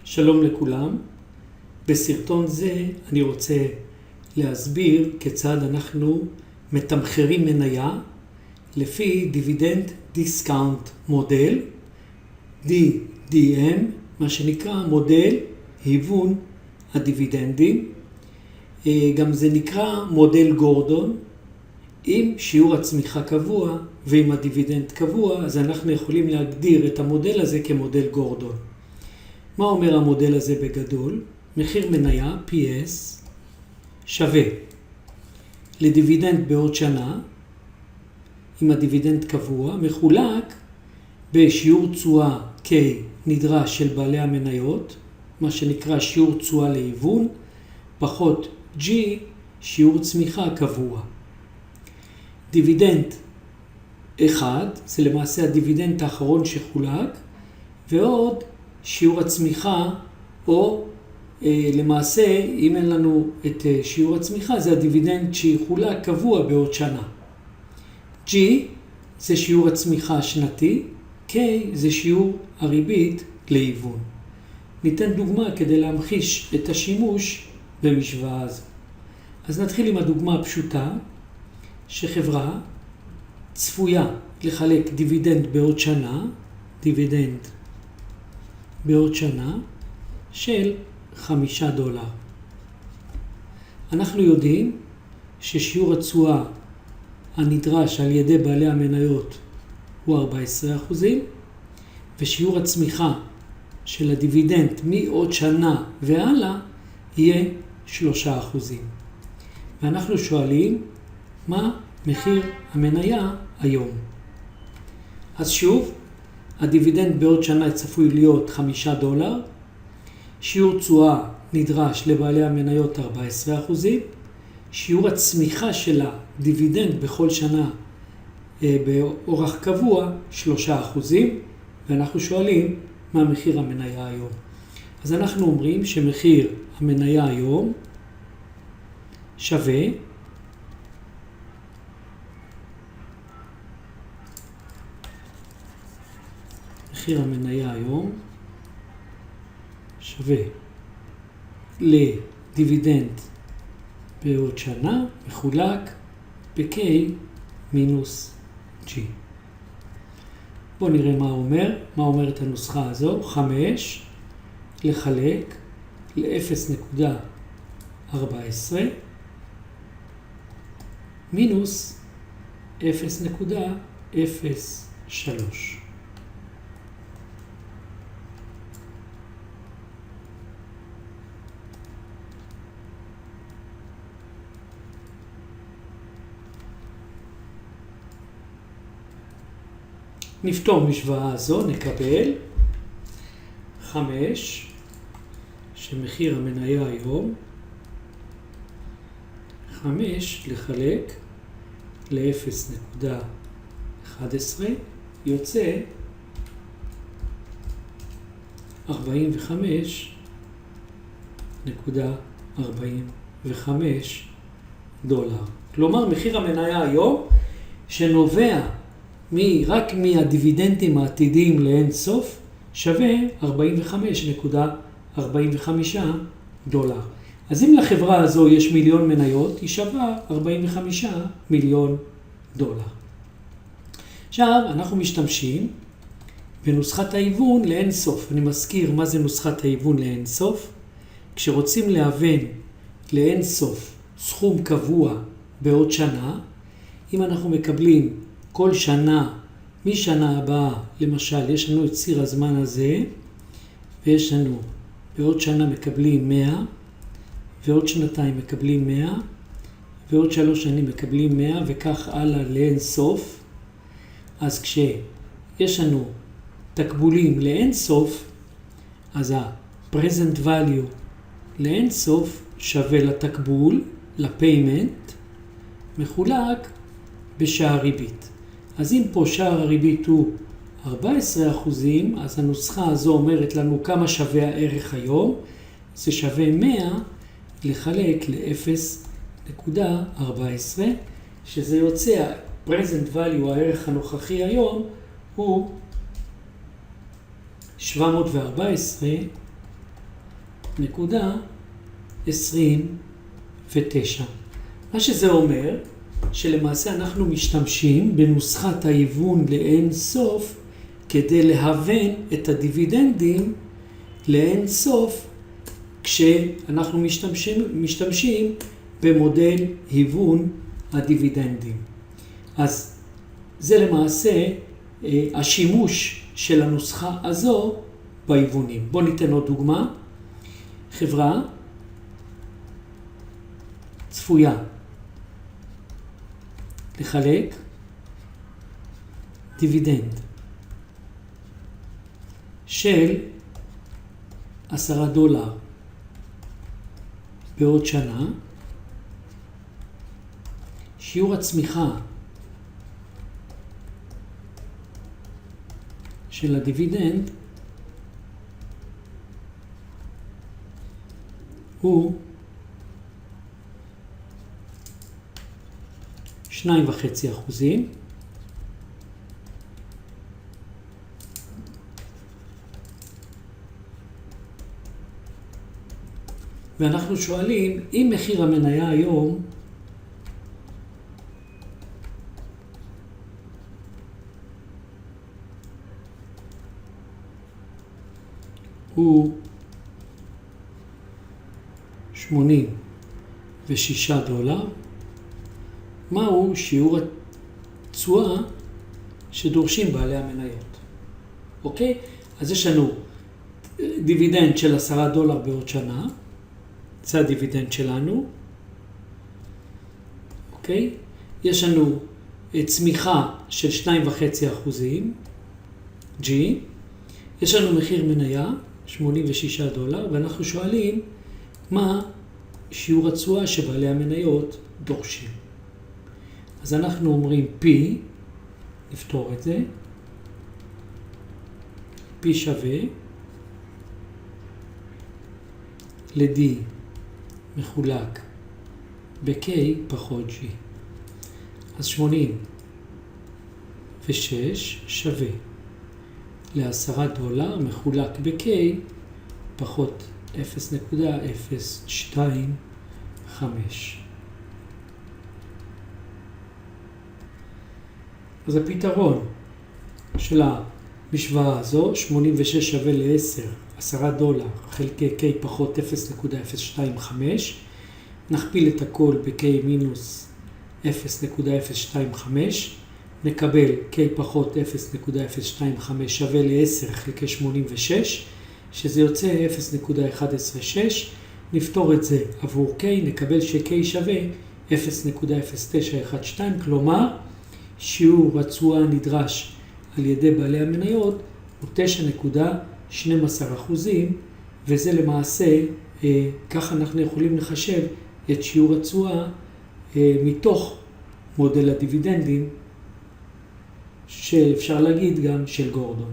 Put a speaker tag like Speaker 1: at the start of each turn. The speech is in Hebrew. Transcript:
Speaker 1: שלום לכולם. בסרטון זה אני רוצה להסביר כיצד אנחנו מתמחרים מניה לפי דיבידנד דיסקאונט מודל, DDM, מה שנקרא מודל היוון הדיבידנדים. גם זה נקרא מודל גורדון. אם שיעור הצמיחה קבוע ואם הדיבידנד קבוע, אז אנחנו יכולים להגדיר את המודל הזה כמודל גורדון. מה אומר המודל הזה בגדול? מחיר מניה PS שווה לדיבידנד בעוד שנה, אם הדיבידנד קבוע, מחולק בשיעור תשואה K נדרש של בעלי המניות, מה שנקרא שיעור תשואה להיוון, פחות G שיעור צמיחה קבוע. דיבידנד 1 זה למעשה הדיבידנד האחרון שחולק, ועוד שיעור הצמיחה, או למעשה אם אין לנו את שיעור הצמיחה זה הדיבידנד שיחולק קבוע בעוד שנה. G זה שיעור הצמיחה השנתי, K זה שיעור הריבית להיוון. ניתן דוגמה כדי להמחיש את השימוש במשוואה הזו. אז נתחיל עם הדוגמה הפשוטה, שחברה צפויה לחלק דיבידנד בעוד שנה, דיבידנד בעוד שנה של $5. אנחנו יודעים ששיעור התשואה הנדרש על ידי בעלי המניות הוא 14%, ושיעור הצמיחה של הדיבידנד מעוד שנה והלאה יהיה 3%. ואנחנו שואלים מה מחיר המניה היום. אז שוב, הדיבידנד בעוד שנה צפוי להיות $5, שיעור תשואה נדרש לבעלי המניות 14%, שיעור הצמיחה של הדיבידנד בכל שנה באורח קבוע 3%, ואנחנו שואלים מה מחיר המניה היום. אז אנחנו אומרים שמחיר המניה היום שווה מחיר המניה היום שווה לדיבידנד בעוד שנה מחולק ב-K מינוס G. בואו נראה מה אומר. מה אומרת הנוסחה הזו? 5 לחלק ל-0.14 מינוס 0.03. נפתור משוואה הזו, נקבל 5 שמחיר המניה היום 5 לחלק ל-0.11 יוצא $45.45. כלומר, מחיר המניה היום שנובע רק מהדיבידנדים העתידיים לאין סוף שווה $45.45. אז אם לחברה הזו יש מיליון מניות, היא שווה $45 מיליון. עכשיו אנחנו משתמשים בנוסחת ההיוון לאין סוף. אני מזכיר מה זה נוסחת ההיוון לאין סוף. כשרוצים להוון לאין סוף סכום קבוע בעוד שנה, אם אנחנו מקבלים כל שנה, משנה הבאה, למשל, יש לנו את ציר הזמן הזה, ויש לנו, בעוד שנה מקבלים 100, ועוד שנתיים מקבלים 100, ועוד 3 שנים מקבלים 100, וכך הלאה לאין סוף. אז כשיש לנו תקבולים לאין סוף, אז ה-present value לאין סוף שווה לתקבול, לפיימנט, מחולק בשער ריבית. אז אם פה שער הריבית הוא 14%, אז הנוסחה הזו אומרת לנו כמה שווה הערך היום. זה שווה 100 לחלק ל-0.14, שזה יוצא, present value, הערך הנוכחי היום, הוא $714 מה שזה אומר, שלמעשה אנחנו משתמשים בנוסחת ההיוון לאין סוף, כדי להוון את הדיבידנדים לאין סוף, כשאנחנו משתמשים במודל היוון הדיבידנדים. אז זה למעשה השימוש של הנוסחה הזו בהיוונים. בואו ניתן עוד דוגמה. חברה צפויה לחלק דיבידנד של $10 בעוד שנה. שיעור הצמיחה של הדיבידנד הוא 2.5%. ואנחנו שואלים, אם מחיר המניה היום הוא $86, מהו שיעור התשואה שדורשים בעלי המניות? אוקיי? אז יש לנו דיבידנד של $10 בעוד שנה, זה הדיבידנד שלנו, אוקיי? יש לנו צמיחה של 2.5%, G, יש לנו מחיר מניה, $86, ואנחנו שואלים מה שיעור התשואה שבעלי המניות דורשים. אז אנחנו אומרים P, נפתור את זה, P שווה ל-D מחולק ב-K פחות G. אז 86 שווה $10 מחולק ב-K פחות 0.025. אז הפתרון של המשוואה הזו, 86 שווה ל-10, $10 חלקי K פחות 0.025, נכפיל את הכל ב-K מינוס 0.025, נקבל K פחות 0.025 שווה ל-10 חלקי 86, שזה יוצא 0.116, נפתור את זה עבור K, נקבל ש-K שווה 0.0912, כלומר, שיעור התשואה הנדרש על ידי בעלי המניות הוא 9.12%, וזה למעשה, כך אנחנו יכולים לחשב את שיעור התשואה מתוך מודל הדיבידנדים, שאפשר להגיד גם של גורדון.